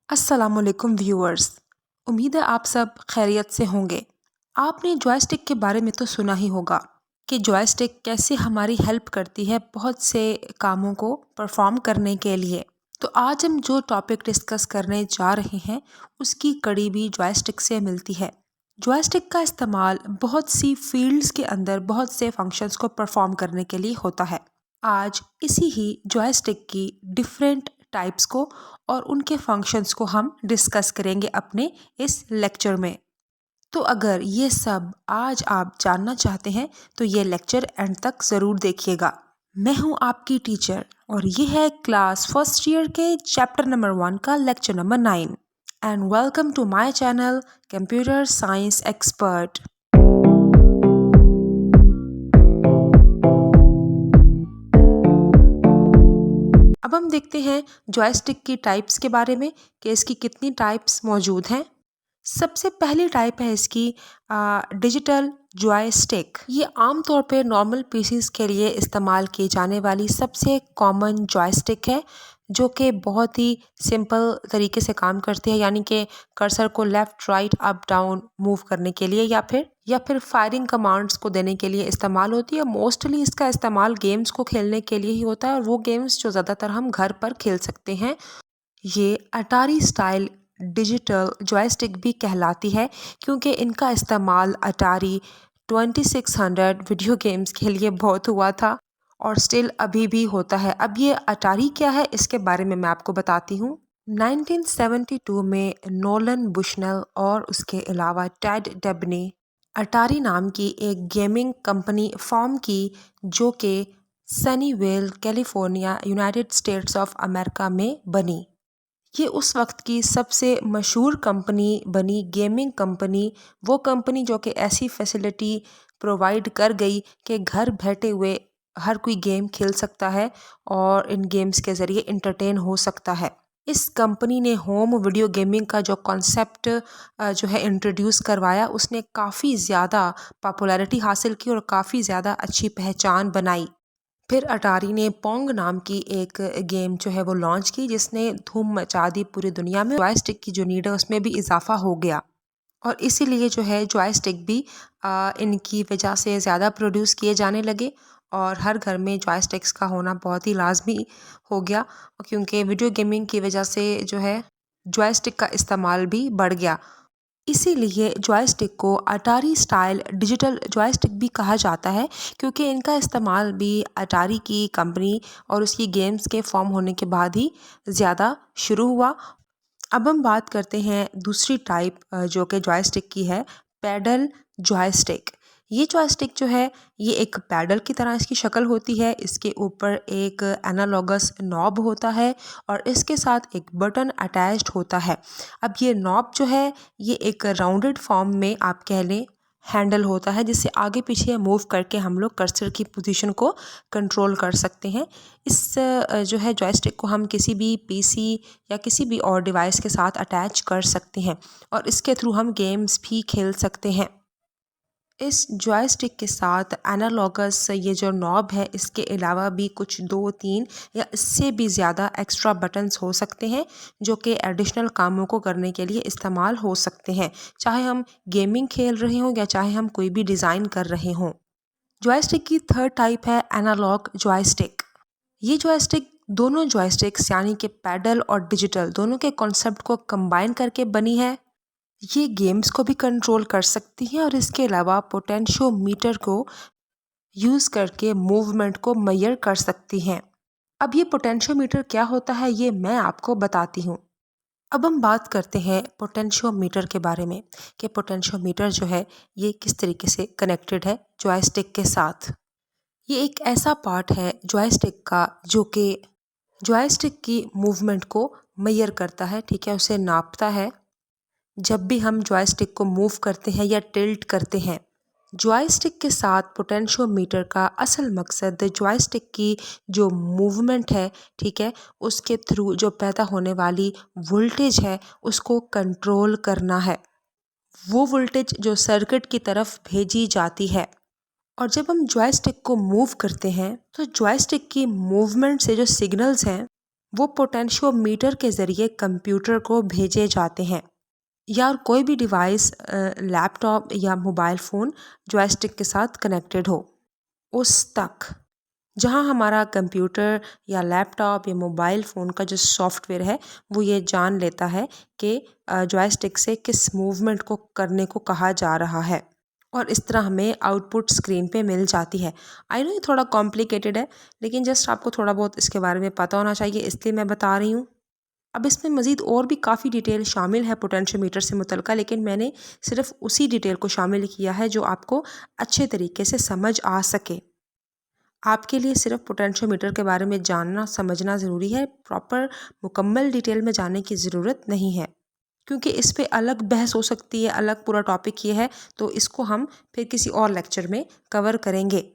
अस्सलामुअलैकुम व्यूअर्स। उम्मीद है आप सब खैरियत से होंगे। आपने जॉयस्टिक के बारे में तो सुना ही होगा कि जॉयस्टिक कैसे हमारी हेल्प करती है बहुत से कामों को परफॉर्म करने के लिए। तो आज हम जो टॉपिक डिस्कस करने जा रहे हैं उसकी कड़ी भी जॉयस्टिक से मिलती है। जॉयस्टिक का इस्तेमाल बहुत सी फील्ड्स के अंदर बहुत से फंक्शंस को परफॉर्म करने के लिए होता है। आज इसी ही जॉयस्टिक की डिफरेंट टाइप्स को और उनके फंक्शंस को हम डिस्कस करेंगे अपने इस लेक्चर में। तो अगर ये सब आज आप जानना चाहते हैं तो ये लेक्चर एंड तक ज़रूर देखिएगा। मैं हूँ आपकी टीचर और ये है क्लास फर्स्ट ईयर के चैप्टर नंबर 1 का lecture number 9 and welcome to my channel computer science expert. अब हम देखते हैं जॉयस्टिक की टाइप्स के बारे में कि इसकी कितनी टाइप्स मौजूद हैं। सबसे पहली टाइप है इसकी डिजिटल जॉयस्टिक। ये आमतौर पे नॉर्मल पीसीज के लिए इस्तेमाल की जाने वाली सबसे कॉमन जॉयस्टिक है, जो कि बहुत ही सिंपल तरीके से काम करती है, यानी कि कर्सर को left right up down move करने के लिए या फिर फायरिंग कमांड्स को देने के लिए इस्तेमाल होती है। मोस्टली इसका इस्तेमाल गेम्स को खेलने के लिए ही होता है और वो गेम्स जो ज़्यादातर हम घर पर खेल सकते हैं। ये अटारी स्टाइल डिजिटल जॉयस्टिक भी कहलाती है क्योंकि इनका इस्तेमाल अटारी 2600 वीडियो गेम्स के लिए बहुत हुआ था और स्टिल अभी भी होता है। अब ये अटारी क्या है इसके बारे में मैं आपको बताती हूँ। 1972 में नोलन बुशनेल और उसके अलावा टेड डेब ने अटारी नाम की एक गेमिंग कंपनी फॉर्म की, जो कि Sunnyvale California United states of America में बनी। ये उस वक्त की सबसे मशहूर कंपनी बनी, गेमिंग कंपनी, वो कंपनी जो कि ऐसी फैसिलिटी प्रोवाइड कर गई कि घर बैठे हुए हर कोई गेम खेल सकता है और इन गेम्स के ज़रिए इंटरटेन हो सकता है। इस कंपनी ने होम वीडियो गेमिंग का जो कॉन्सेप्ट जो है इंट्रोड्यूस करवाया, उसने काफ़ी ज़्यादा पॉपुलैरिटी हासिल की और काफ़ी ज़्यादा अच्छी पहचान बनाई। फिर अटारी ने पोंग नाम की एक गेम जो है वो लॉन्च की, जिसने धूम मचा दी पूरी दुनिया में। जॉयस्टिक की जो नीड है उसमें भी इजाफा हो गया और इसीलिए जो है जॉयस्टिक भी इनकी वजह से ज़्यादा प्रोड्यूस किए जाने लगे और हर घर में जॉयस्टिक्स का होना बहुत ही लाजमी हो गया, क्योंकि वीडियो गेमिंग की वजह से जो है जॉयस्टिक का इस्तेमाल भी बढ़ गया। इसीलिए जॉयस्टिक को अटारी स्टाइल डिजिटल जॉयस्टिक भी कहा जाता है, क्योंकि इनका इस्तेमाल भी अटारी की कंपनी और उसकी गेम्स के फॉर्म होने के बाद ही ज़्यादा शुरू हुआ। अब हम बात करते हैं दूसरी टाइप जो कि जॉयस्टिक की है, पैडल जॉयस्टिक। ये जॉयस्टिक जो है ये एक पैडल की तरह इसकी शक्ल होती है। इसके ऊपर एक एनालॉगस नॉब होता है और इसके साथ एक बटन अटैच्ड होता है। अब ये नॉब जो है ये एक राउंडेड फॉर्म में आप कह लें हैंडल होता है, जिससे आगे पीछे मूव करके हम लोग कर्सर की पोजीशन को कंट्रोल कर सकते हैं। इस जो है जॉयस्टिक को हम किसी भी पीसी या किसी भी और डिवाइस के साथ अटैच कर सकते हैं और इसके थ्रू हम गेम्स भी खेल सकते हैं। इस जॉयस्टिक के साथ एनालॉगस ये जो नॉब है, इसके अलावा भी कुछ 2-3 या इससे भी ज़्यादा एक्स्ट्रा बटन्स हो सकते हैं, जो कि एडिशनल कामों को करने के लिए इस्तेमाल हो सकते हैं, चाहे हम गेमिंग खेल रहे हों या चाहे हम कोई भी डिज़ाइन कर रहे हों। जॉयस्टिक की थर्ड टाइप है एनालॉग जॉयस्टिक। ये जॉयस्टिक दोनों जॉयस्टिक्स यानी कि पैडल और डिजिटल दोनों के कॉन्सेप्ट को कंबाइन करके बनी है। ये गेम्स को भी कंट्रोल कर सकती हैं और इसके अलावा पोटेंशियोमीटर को यूज़ करके मूवमेंट को मेजर कर सकती हैं। अब ये पोटेंशियोमीटर क्या होता है ये मैं आपको बताती हूँ। अब हम बात करते हैं पोटेंशियोमीटर के बारे में कि पोटेंशियोमीटर जो है ये किस तरीके से कनेक्टेड है जॉयस्टिक के साथ। ये एक ऐसा पार्ट है जॉयस्टिक का जो कि जॉयस्टिक की मूवमेंट को मेजर करता है, ठीक है, उसे नापता है। जब भी हम जॉयस्टिक को मूव करते हैं या टिल्ट करते हैं, जॉयस्टिक के साथ पोटेंशियोमीटर का असल मकसद जॉयस्टिक की जो मूवमेंट है, ठीक है, उसके थ्रू जो पैदा होने वाली वोल्टेज है उसको कंट्रोल करना है। वो वोल्टेज जो सर्किट की तरफ भेजी जाती है। और जब हम जॉयस्टिक को मूव करते हैं तो जॉयस्टिक की मूवमेंट से जो सिग्नल्स हैं वो पोटेंशियोमीटर के ज़रिए कंप्यूटर को भेजे जाते हैं, या कोई भी डिवाइस लैपटॉप या मोबाइल फ़ोन जॉयस्टिक के साथ कनेक्टेड हो उस तक, जहां हमारा कंप्यूटर या लैपटॉप या मोबाइल फ़ोन का जो सॉफ्टवेयर है वो ये जान लेता है कि जॉयस्टिक से किस मूवमेंट को करने को कहा जा रहा है, और इस तरह हमें आउटपुट स्क्रीन पे मिल जाती है। आई नो ये थोड़ा कॉम्प्लिकेटेड है, लेकिन जस्ट आपको थोड़ा बहुत इसके बारे में पता होना चाहिए, इसलिए मैं बता रही हूँ। अब इसमें मज़ीद और भी काफ़ी डिटेल शामिल है पोटेंशियोमीटर से मुतल्लिक़, लेकिन मैंने सिर्फ उसी डिटेल को शामिल किया है जो आपको अच्छे तरीके से समझ आ सके। आपके लिए सिर्फ पोटेंशियोमीटर के बारे में जानना समझना ज़रूरी है, प्रॉपर मुकम्मल डिटेल में जाने की ज़रूरत नहीं है, क्योंकि इस पे अलग बहस हो सकती है, अलग पूरा टॉपिक ये है, तो इसको हम फिर किसी और लेक्चर में कवर करेंगे।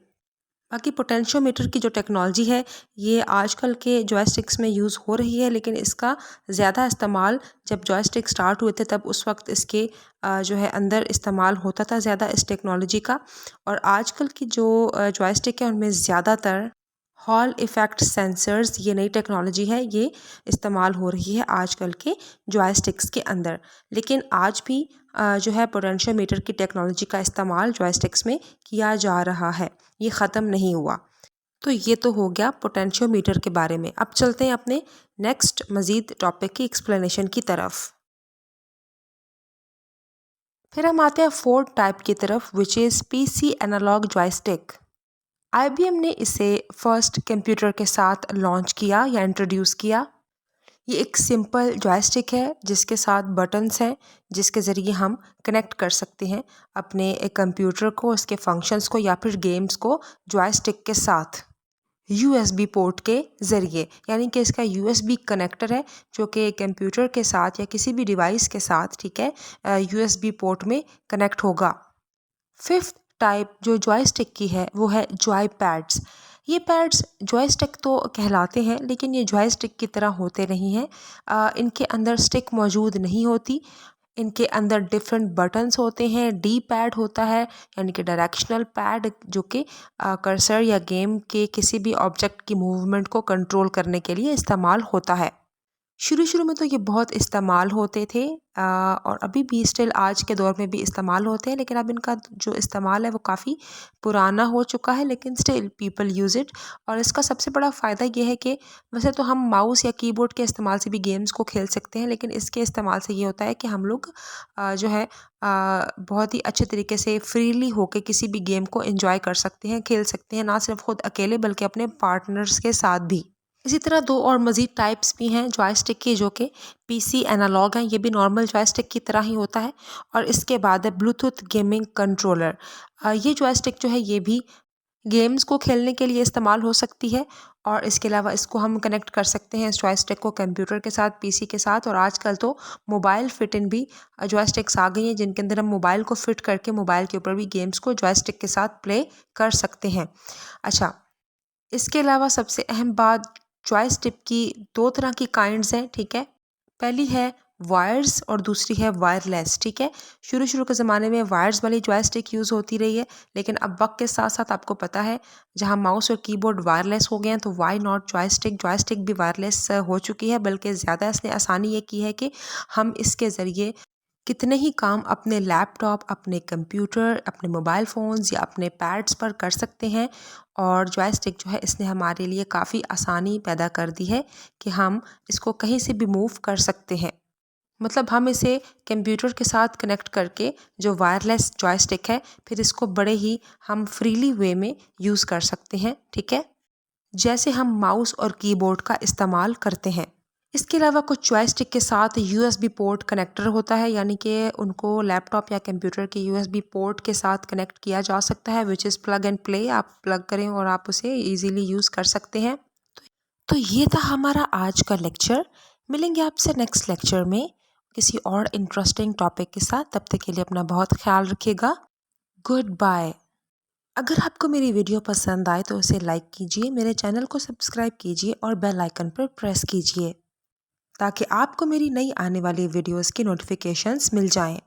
बाकी पोटेंशियोमीटर की जो टेक्नोलॉजी है ये आजकल के जॉयस्टिक्स में यूज़ हो रही है, लेकिन इसका ज़्यादा इस्तेमाल जब जॉयस्टिक स्टार्ट हुए थे तब उस वक्त इसके जो है अंदर इस्तेमाल होता था ज़्यादा इस टेक्नोलॉजी का। और आजकल की जो जॉयस्टिक है उनमें ज़्यादातर हॉल इफ़ेक्ट सेंसर्स, ये नई टेक्नोलॉजी है, ये इस्तेमाल हो रही है आजकल के जॉयस्टिक्स के अंदर। लेकिन आज भी जो है पोटेंशियोमीटर की टेक्नोलॉजी का इस्तेमाल जॉयस्टिक्स में किया जा रहा है, ये ख़त्म नहीं हुआ। तो ये तो हो गया पोटेंशियोमीटर के बारे में। अब चलते हैं अपने नेक्स्ट मज़ीद टॉपिक की एक्सप्लेनेशन की तरफ। फिर हम आते हैं फोर्थ टाइप की तरफ, which is PC analog joystick. IBM ने इसे फर्स्ट कंप्यूटर के साथ लॉन्च किया या इंट्रोड्यूस किया। ये एक सिंपल जॉयस्टिक है जिसके साथ बटन्स हैं, जिसके ज़रिए हम कनेक्ट कर सकते हैं अपने कंप्यूटर को, उसके फंक्शंस को या फिर गेम्स को जॉयस्टिक के साथ यूएसबी पोर्ट के ज़रिए। यानी कि इसका यूएसबी कनेक्टर है जो कि कंप्यूटर के साथ या किसी भी डिवाइस के साथ, ठीक है, यूएसबी पोर्ट में कनेक्ट होगा। फिफ्थ टाइप जो जॉयस्टिक की है वो है जॉय पैड्स। ये पैड्स जॉयस्टिक तो कहलाते हैं, लेकिन ये जॉयस्टिक की तरह होते नहीं हैं। इनके अंदर स्टिक मौजूद नहीं होती। इनके अंदर डिफरेंट बटन्स होते हैं, डी पैड होता है यानी कि डायरेक्शनल पैड, जो कि कर्सर या गेम के किसी भी ऑब्जेक्ट की मूवमेंट को कंट्रोल करने के लिए इस्तेमाल होता है। शुरू शुरू में तो ये बहुत इस्तेमाल होते थे और अभी भी स्टिल आज के दौर में भी इस्तेमाल होते हैं, लेकिन अब इनका जो इस्तेमाल है वो काफ़ी पुराना हो चुका है, लेकिन स्टिल पीपल यूज़ इट। और इसका सबसे बड़ा फ़ायदा ये है कि वैसे तो हम माउस या कीबोर्ड के इस्तेमाल से भी गेम्स को खेल सकते हैं, लेकिन इसके इस्तेमाल से ये होता है कि हम लोग जो है बहुत ही अच्छे तरीके से फ्रीली होके किसी भी गेम को एंजॉय कर सकते हैं, खेल सकते हैं, ना सिर्फ खुद अकेले बल्कि अपने पार्टनर्स के साथ भी। इसी तरह दो और मज़ीद टाइप्स भी हैं जॉयस्टिक के, जो कि पीसी एनालॉग हैं। ये भी नॉर्मल जॉयस्टिक की तरह ही होता है। और इसके बाद है ब्लूटूथ गेमिंग कंट्रोलर। ये जॉयस्टिक जो है ये भी गेम्स को खेलने के लिए इस्तेमाल हो सकती है, और इसके अलावा इसको हम कनेक्ट कर सकते हैं इस जॉयस्टिक को कंप्यूटर के साथ, पीसी के साथ। और आजकल तो मोबाइल फिट इन भी जॉयस्टिक्स आ गई हैं जिनके अंदर हम मोबाइल को फिट करके मोबाइल के ऊपर भी गेम्स को जॉयस्टिक के साथ प्ले कर सकते हैं। अच्छा, इसके अलावा सबसे अहम बात, जॉयस्टिक की दो तरह की काइंड्स हैं, ठीक है। पहली है वायर्स और दूसरी है वायरलेस, ठीक है। शुरू शुरू के ज़माने में वायर्स वाली जॉयस्टिक यूज़ होती रही है, लेकिन अब वक्त के साथ साथ आपको पता है जहां माउस और कीबोर्ड वायरलेस हो गए हैं, तो वाई नॉट जॉयस्टिक। जॉयस्टिक भी वायरलेस हो चुकी है, बल्कि ज़्यादा इसने आसानी ये की है कि हम इसके ज़रिए कितने ही काम अपने लैपटॉप, अपने कंप्यूटर, अपने मोबाइल फ़ोन्स या अपने पैड्स पर कर सकते हैं। और जॉयस्टिक जो है इसने हमारे लिए काफ़ी आसानी पैदा कर दी है कि हम इसको कहीं से भी मूव कर सकते हैं। मतलब हम इसे कंप्यूटर के साथ कनेक्ट करके जो वायरलेस जॉयस्टिक है, फिर इसको बड़े ही हम फ्रीली वे में यूज़ कर सकते हैं, ठीक है, जैसे हम माउस और कीबोर्ड का इस्तेमाल करते हैं। इसके अलावा कुछ जॉयस्टिक के साथ यूएसबी पोर्ट कनेक्टर होता है, यानी कि उनको लैपटॉप या कंप्यूटर के यूएसबी पोर्ट के साथ कनेक्ट किया जा सकता है, which is plug and play. आप प्लग करें और आप उसे इजीली यूज़ कर सकते हैं। तो ये था हमारा आज का लेक्चर। मिलेंगे आपसे नेक्स्ट लेक्चर में किसी और इंटरेस्टिंग टॉपिक के साथ। तब तक के लिए अपना बहुत ख्याल रखिएगा। Good bye. अगर आपको मेरी वीडियो पसंद आए तो उसे लाइक कीजिए, मेरे चैनल को सब्सक्राइब कीजिए और बेल आइकन पर प्रेस कीजिए ताकि आपको मेरी नई आने वाली वीडियोस की नोटिफिकेशंस मिल जाएं।